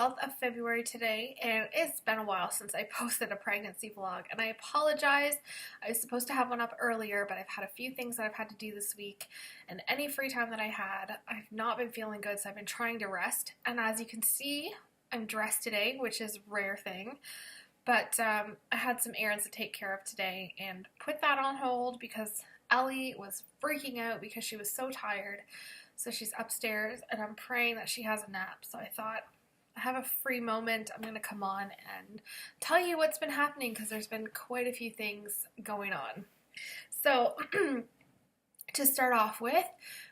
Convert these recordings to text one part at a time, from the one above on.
12th of February today, and it's been a while since I posted a pregnancy vlog, and I apologize. I was supposed to have one up earlier, but I've had a few things that I've had to do this week, and any free time that I had, I've not been feeling good, so I've been trying to rest. And as you can see, I'm dressed today, which is a rare thing, but I had some errands to take care of today, and put that on hold because Ellie was freaking out because she was so tired. So she's upstairs, and I'm praying that she has a nap. So I thought, I have a free moment, I'm going to come on and tell you what's been happening, because there's been quite a few things going on. So to start off with,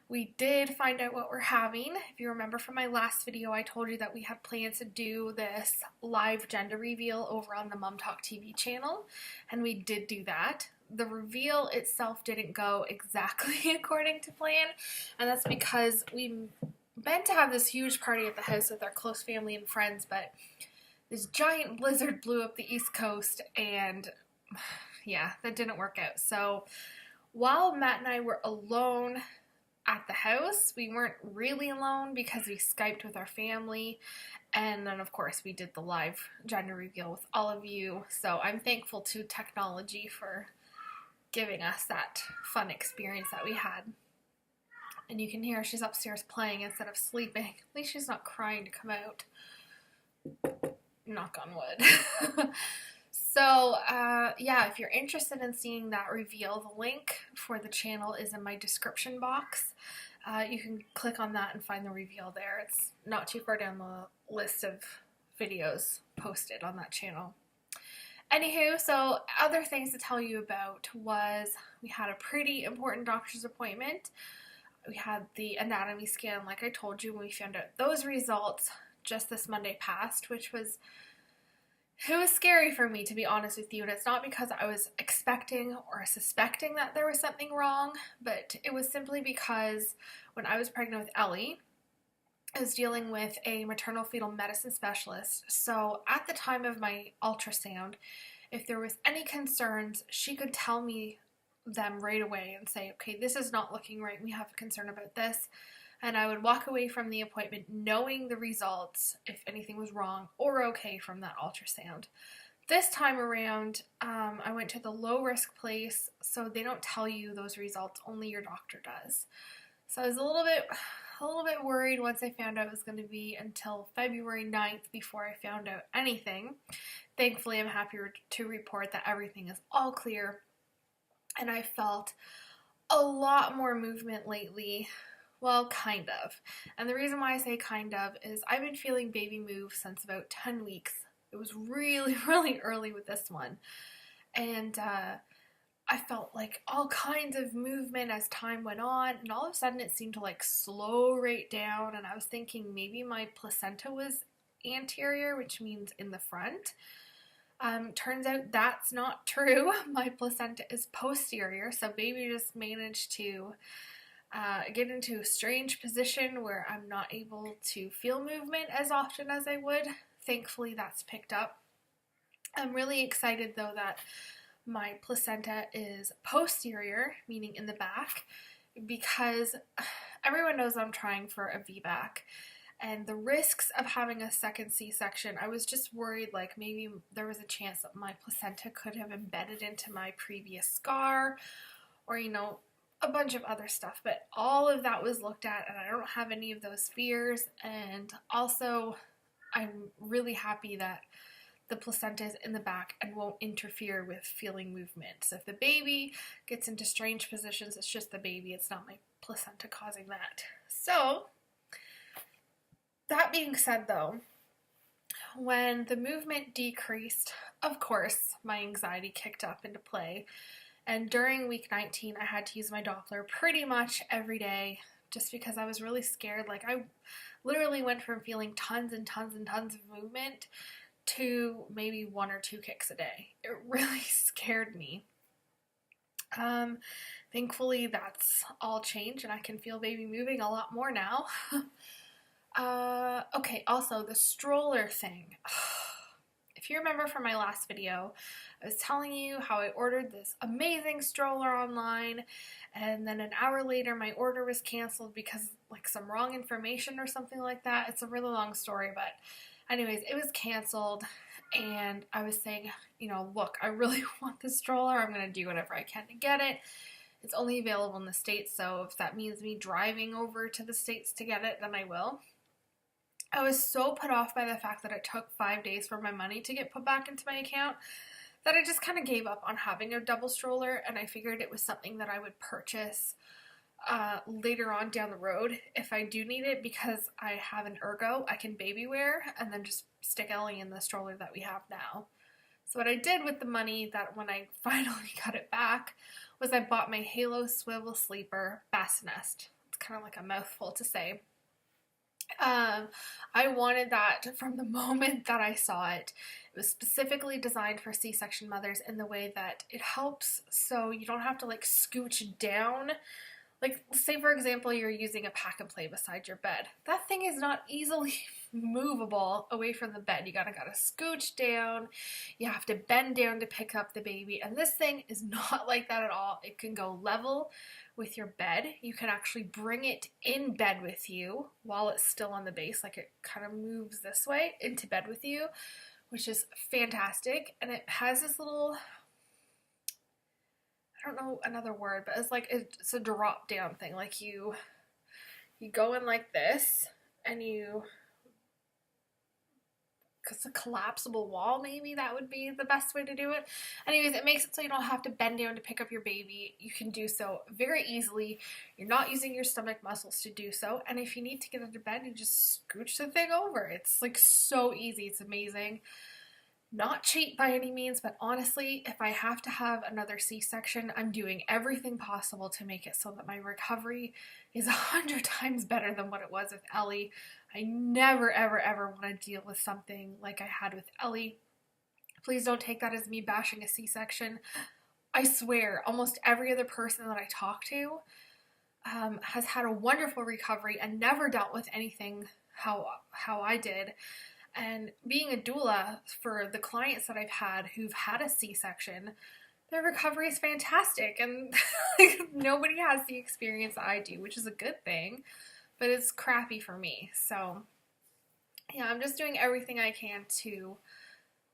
we did find out what we're having. If you remember from my last video, I told you that we had plans to do this live gender reveal over on the Mom Talk TV channel, and we did do that. The reveal itself didn't go exactly according to plan, and that's because we meant to have this huge party at the house with our close family and friends, but this giant blizzard blew up the East Coast, and yeah, that didn't work out. So while Matt and I were alone at the house, we weren't really alone because we Skyped with our family, and then of course we did the live gender reveal with all of you. So I'm thankful to technology for giving us that fun experience that we had. And you can hear she's upstairs playing instead of sleeping. At least she's not crying to come out. Knock on wood. So, yeah, if you're interested in seeing that reveal, the link for the channel is in my description box. You can click on that and find the reveal there. It's not too far down the list of videos posted on that channel. Anywho, so other things to tell you about was we had a pretty important doctor's appointment. We had the anatomy scan, like I told you, when we found out those results just this Monday past, which was, it was scary for me, to be honest with you. And it's not because I was expecting or suspecting that there was something wrong, but it was simply because when I was pregnant with Ellie, I was dealing with a maternal fetal medicine specialist. So at the time of my ultrasound, if there was any concerns, she could tell me them right away and say, okay, this is not looking right, we have a concern about this. And I would walk away from the appointment knowing the results, if anything was wrong or okay from that ultrasound. This time around, I went to the low risk place, so they don't tell you those results, only your doctor does. So I was a little bit worried once I found out it was going to be until February 9th before I found out anything. Thankfully, I'm happy to report that everything is all clear, and I felt a lot more movement lately. Well, kind of. And the reason why I say kind of is I've been feeling baby move since about 10 weeks. It was really, really early with this one. And I felt like all kinds of movement as time went on, and all of a sudden it seemed to like slow right down, and I was thinking maybe my placenta was anterior, which means in the front. Turns out that's not true. My placenta is posterior, so baby just managed to get into a strange position where I'm not able to feel movement as often as I would. Thankfully that's picked up. I'm really excited though that my placenta is posterior, meaning in the back, because everyone knows I'm trying for a VBAC, and the risks of having a second C-section, I was just worried like maybe there was a chance that my placenta could have embedded into my previous scar, or a bunch of other stuff, but all of that was looked at and I don't have any of those fears. And also I'm really happy that the placenta is in the back and won't interfere with feeling movement. So if the baby gets into strange positions, it's just the baby, it's not my placenta causing that. So that being said though, when the movement decreased, of course my anxiety kicked up into play, and during week 19 I had to use my Doppler pretty much every day just because I was really scared. Like I literally went from feeling tons and tons and tons of movement to maybe 1 or 2 kicks a day. It really scared me. Thankfully that's all changed and I can feel baby moving a lot more now. Okay, also the stroller thing. If you remember from my last video, I was telling you how I ordered this amazing stroller online, and then an hour later my order was canceled because like some wrong information or something like that. It's a really long story, but Anyways, it was canceled, and I was saying, look, I really want this stroller. I'm going to do whatever I can to get it. It's only available in the States, so if that means me driving over to the States to get it, then I will. I was so put off by the fact that it took 5 days for my money to get put back into my account that I just kind of gave up on having a double stroller, and I figured it was something that I would purchase later on down the road if I do need it, because I have an ergo I can baby wear and then just stick Ellie in the stroller that we have now. So what I did with the money that when I finally got it back was I bought my Halo Swivel Sleeper Bassinet. It's kind of like a mouthful to say. I wanted that from the moment that I saw it. It was specifically designed for C-section mothers in the way that it helps so you don't have to like scooch down. Like, say for example, you're using a pack and play beside your bed. That thing is not easily movable away from the bed. You gotta scooch down. You have to bend down to pick up the baby. And this thing is not like that at all. It can go level with your bed. You can actually bring it in bed with you while it's still on the base. Like, it kind of moves this way into bed with you, which is fantastic. And it has this little, I don't know another word, but it's a drop down thing. Like you go in like this, and it's a collapsible wall, maybe that would be the best way to do it. Anyways, it makes it so you don't have to bend down to pick up your baby. You can do so very easily. You're not using your stomach muscles to do so. And if you need to get into bed, you just scooch the thing over. It's like so easy. It's amazing. Not cheap by any means, but honestly, if I have to have another C-section, I'm doing everything possible to make it so that my recovery is 100 times better than what it was with Ellie. I never, ever, ever want to deal with something like I had with Ellie. Please don't take that as me bashing a C-section. I swear, almost every other person that I talk to has had a wonderful recovery and never dealt with anything how I did. And being a doula, for the clients that I've had who've had a C-section, their recovery is fantastic, and nobody has the experience that I do, which is a good thing, but it's crappy for me. So yeah, I'm just doing everything I can to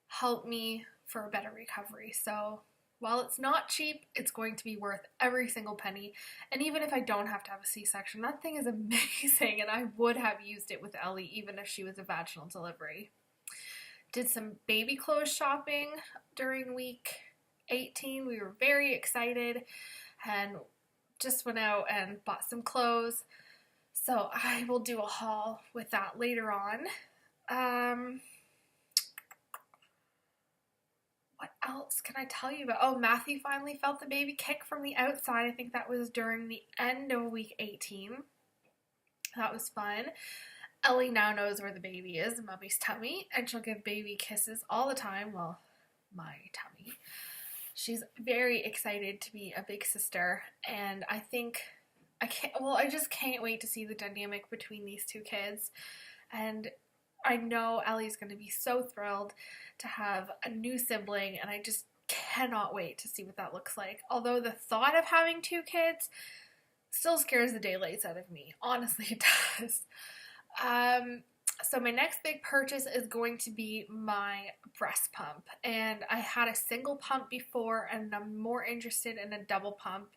help me for a better recovery. So while it's not cheap, it's going to be worth every single penny. And even if I don't have to have a C-section, that thing is amazing, and I would have used it with Ellie even if she was a vaginal delivery. Did some baby clothes shopping during week 18. We were very excited and just went out and bought some clothes. So I will do a haul with that later on. What else can I tell you about? Oh, Matthew finally felt the baby kick from the outside. I think that was during the end of week 18. That was fun. Ellie now knows where the baby is, Mummy's tummy, and she'll give baby kisses all the time. Well, my tummy. She's very excited to be a big sister, and I just can't wait to see the dynamic between these two kids. And I know Ellie's going to be so thrilled to have a new sibling, and I just cannot wait to see what that looks like. Although the thought of having two kids still scares the daylights out of me. Honestly, it does. So my next big purchase is going to be my breast pump. And I had a single pump before, and I'm more interested in a double pump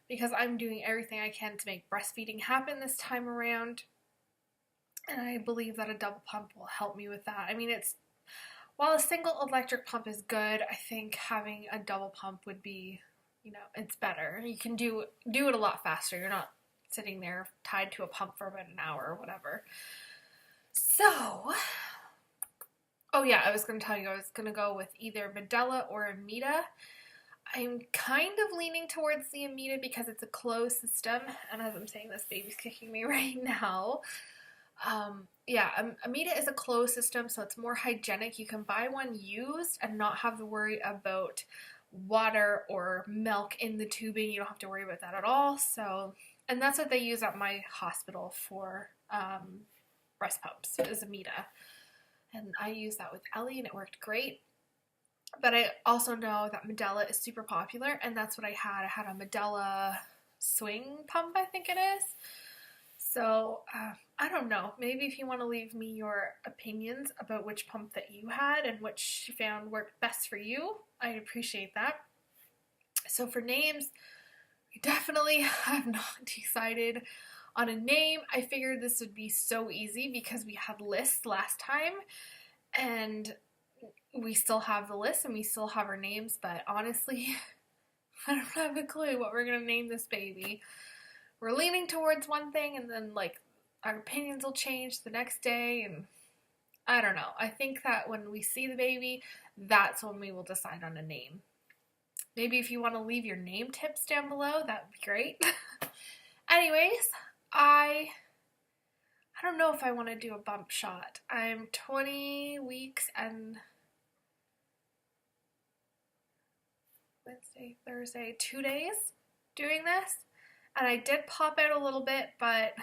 because I'm doing everything I can to make breastfeeding happen this time around. And I believe that a double pump will help me with that. I mean, while a single electric pump is good, I think having a double pump would be, it's better. You can do it a lot faster. You're not sitting there tied to a pump for about an hour or whatever. So, oh yeah, I was going to tell you I was going to go with either Medela or Amita. I'm kind of leaning towards the Amita because it's a closed system, and as I'm saying this, baby's kicking me right now. Amita is a closed system, so it's more hygienic. You can buy one used and not have to worry about water or milk in the tubing. You don't have to worry about that at all. So, and that's what they use at my hospital for breast pumps, is Amita. And I used that with Ellie, and it worked great. But I also know that Medela is super popular, and that's what I had. I had a Medela swing pump, I think it is. So, I don't know. Maybe if you want to leave me your opinions about which pump that you had and which you found worked best for you, I'd appreciate that. So for names, we definitely have not decided on a name. I figured this would be so easy because we had lists last time, and we still have the list and we still have our names, but honestly, I don't have a clue what we're going to name this baby. We're leaning towards one thing and then like our opinions will change the next day, and I don't know. I think that when we see the baby, that's when we will decide on a name. Maybe if you want to leave your name tips down below, that would be great. Anyways, I don't know if I want to do a bump shot. I'm 20 weeks and Wednesday, Thursday, 2 days doing this. And I did pop out a little bit, but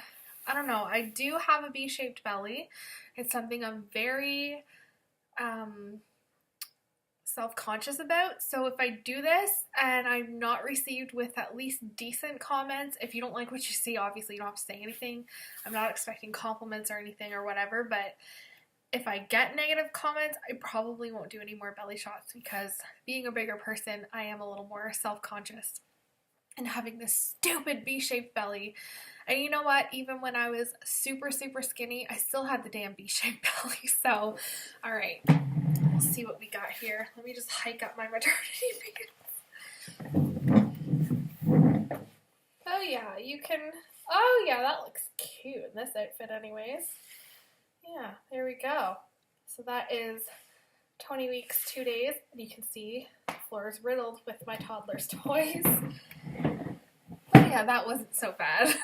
I don't know. I do have a V-shaped belly. It's something I'm very self-conscious about. So if I do this and I'm not received with at least decent comments, if you don't like what you see, obviously you don't have to say anything. I'm not expecting compliments or anything or whatever, but if I get negative comments, I probably won't do any more belly shots because being a bigger person, I am a little more self-conscious. And having this stupid V-shaped belly. And you know what? Even when I was super, super skinny, I still had the damn V-shaped belly. So, alright. We'll see what we got here. Let me just hike up my maternity pants. Oh yeah, you can... Oh yeah, that looks cute in this outfit anyways. Yeah, there we go. So that is 20 weeks, 2 days. And you can see the floor is riddled with my toddler's toys. Yeah, that wasn't so bad.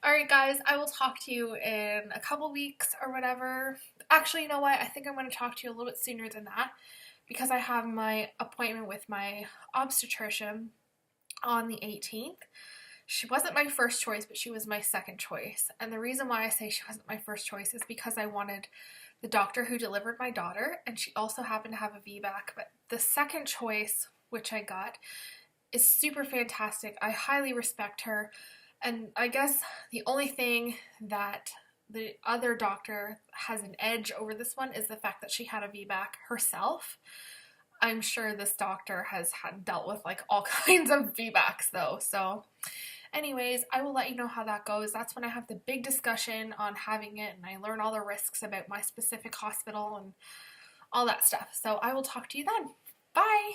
Alright guys, I will talk to you in a couple weeks or whatever. Actually, you know what? I think I'm going to talk to you a little bit sooner than that because I have my appointment with my obstetrician on the 18th. She wasn't my first choice, but she was my second choice. And the reason why I say she wasn't my first choice is because I wanted the doctor who delivered my daughter, and she also happened to have a VBAC. But the second choice, which I got, is super fantastic. I highly respect her, and I guess the only thing that the other doctor has an edge over this one is the fact that she had a VBAC herself. I'm sure this doctor has dealt with like all kinds of VBACs though. So anyways, I will let you know how that goes. That's when I have the big discussion on having it and I learn all the risks about my specific hospital and all that stuff. So I will talk to you then. Bye!